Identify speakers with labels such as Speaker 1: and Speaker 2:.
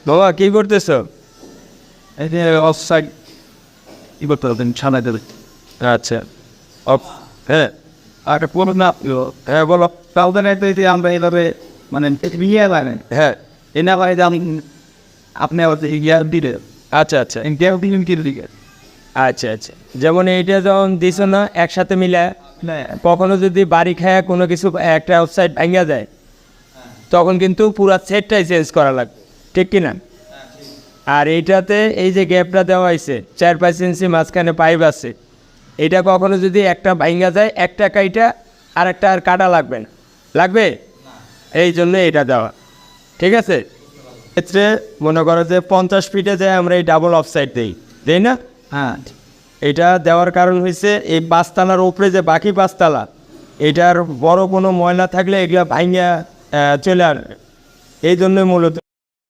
Speaker 1: বাবা কি করতেছো?
Speaker 2: এই যে অফসাইড কি করতে হবে ছানা দেবে।
Speaker 1: আচ্ছা হ্যাঁ
Speaker 2: আর পুরো না
Speaker 1: হ্যাঁ বলো।
Speaker 2: তাহলে তো এই যে আমরা এইভাবে মানে বিয়ে লাগে
Speaker 1: হ্যাঁ
Speaker 2: এনা ভাই আমি আপনি ইয়ার দিলে
Speaker 1: আচ্ছা আচ্ছা
Speaker 2: গ্যাপ দিলেন কি দিকে
Speaker 1: আচ্ছা আচ্ছা যেমন এইটা যখন দিছো না একসাথে মিলে কখনো যদি বাড়ি খায় কোনো কিছু একটা আউটসাইড ভাঙা যায় তখন কিন্তু পুরো সেটটাই চেঞ্জ করা লাগবে, ঠিক কিনা? আর এইটাতে এই যে গ্যাপটা দেওয়া হয়েছে 4-5 ইঞ্চি মাঝখানে পাইপ আছে, এটা কখনো যদি একটা ভাঙা যায় একটা কাইটা আর একটা আর কাটা লাগবে না, লাগবে এই জন্য এটা দেওয়া, ঠিক আছে? ক্ষেত্রে মনে করো যে 50 ফিটে যায় আমরা এই ডাবল অফসাইড দেই না?
Speaker 2: হ্যাঁ
Speaker 1: এটা দেওয়ার কারণ হয়েছে এই 5 তলার উপরে যে বাকি 5 তলা এটার বড় কোনো ময়লা থাকলে এগুলা ভাঙা চলে আসবে, এই জন্যই মূলত